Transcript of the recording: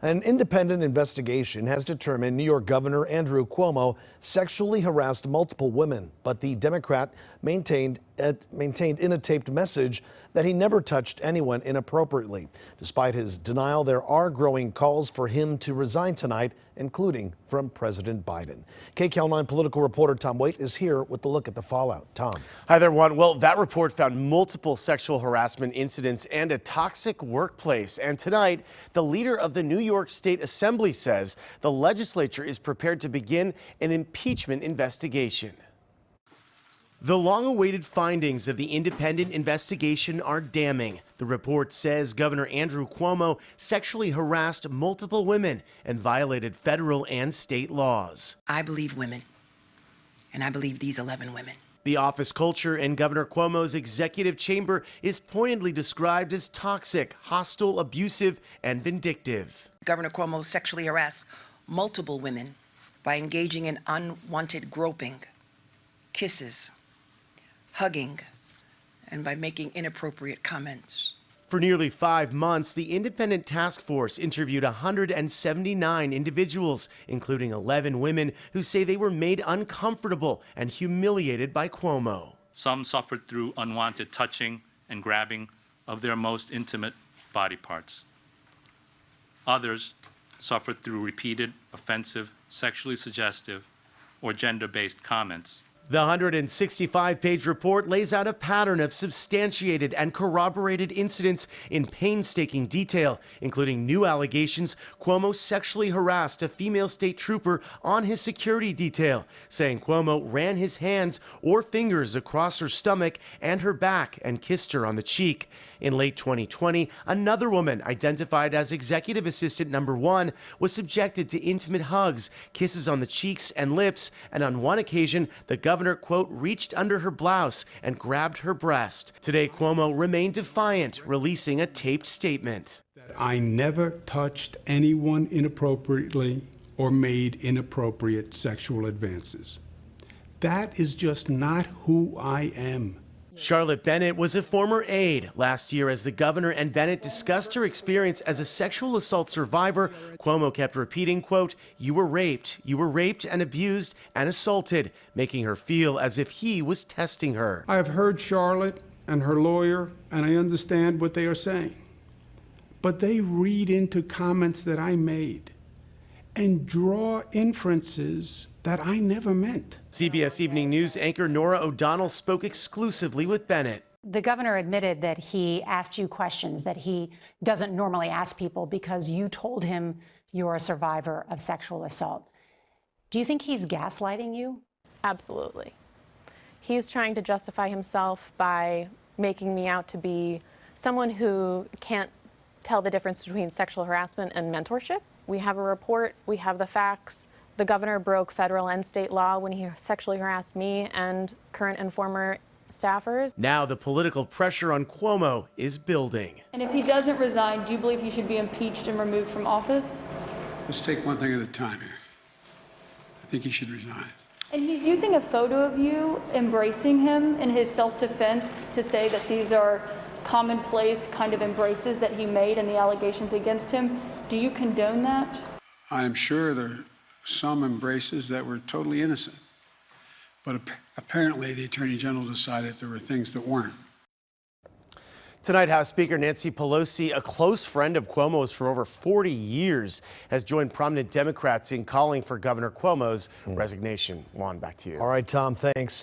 An independent investigation has determined New York Governor Andrew Cuomo sexually harassed multiple women, but the Democrat maintained in a taped message that he never touched anyone inappropriately. Despite his denial, there are growing calls for him to resign tonight, including from President Biden. KCAL9 political reporter Tom Waite is here with the look at the fallout. Tom. Hi there, Juan. Well, that report found multiple sexual harassment incidents and a toxic workplace. And tonight, the leader of the New York State Assembly says the legislature is prepared to begin an impeachment investigation. The long-awaited findings of the independent investigation are damning. The report says Governor Andrew Cuomo sexually harassed multiple women and violated federal and state laws. I believe women, and I believe these 11 women. The office culture in Governor Cuomo's executive chamber is pointedly described as toxic, hostile, abusive, and vindictive. Governor Cuomo sexually harassed multiple women by engaging in unwanted groping, kisses, hugging, and by making inappropriate comments. For nearly 5 months, the independent task force interviewed 179 individuals, including 11 women who say they were made uncomfortable and humiliated by Cuomo. Some suffered through unwanted touching and grabbing of their most intimate body parts. Others suffered through repeated, offensive, sexually suggestive, or gender-based comments. The 165-page report lays out a pattern of substantiated and corroborated incidents in painstaking detail, including new allegations Cuomo sexually harassed a female state trooper on his security detail, saying Cuomo ran his hands or fingers across her stomach and her back and kissed her on the cheek. In late 2020, another woman, identified as executive assistant number 1, was subjected to intimate hugs, kisses on the cheeks and lips, and on one occasion, the governor, quote, reached under her blouse and grabbed her breast. Today, Cuomo remained defiant, releasing a taped statement. I never touched anyone inappropriately or made inappropriate sexual advances. That is just not who I am. Charlotte Bennett was a former aide. Last year, as the governor and Bennett discussed her experience as a sexual assault survivor, Cuomo kept repeating, quote, you were raped and abused and assaulted, making her feel as if he was testing her. I have heard Charlotte and her lawyer, and I understand what they are saying. But they read into comments that I made and draw inferences that I never meant. CBS Evening News anchor Norah O'Donnell spoke exclusively with Bennett. The governor admitted that he asked you questions that he doesn't normally ask people because you told him you're a survivor of sexual assault. Do you think he's gaslighting you? Absolutely. He's trying to justify himself by making me out to be someone who can't tell the difference between sexual harassment and mentorship. We have a report, we have the facts. The governor broke federal and state law when he sexually harassed me and current and former staffers. Now the political pressure on Cuomo is building. And if he doesn't resign, do you believe he should be impeached and removed from office? Let's take one thing at a time here. I think he should resign. And he's using a photo of you embracing him in his self-defense to say that these are commonplace kind of embraces that he made and the allegations against him. Do you condone that? I am sure there are some embraces that were totally innocent. But apparently the Attorney General decided there were things that weren't. Tonight, House Speaker Nancy Pelosi, a close friend of Cuomo's for over 40 years, has joined prominent Democrats in calling for Governor Cuomo's resignation. Juan, back to you. All right, Tom, thanks.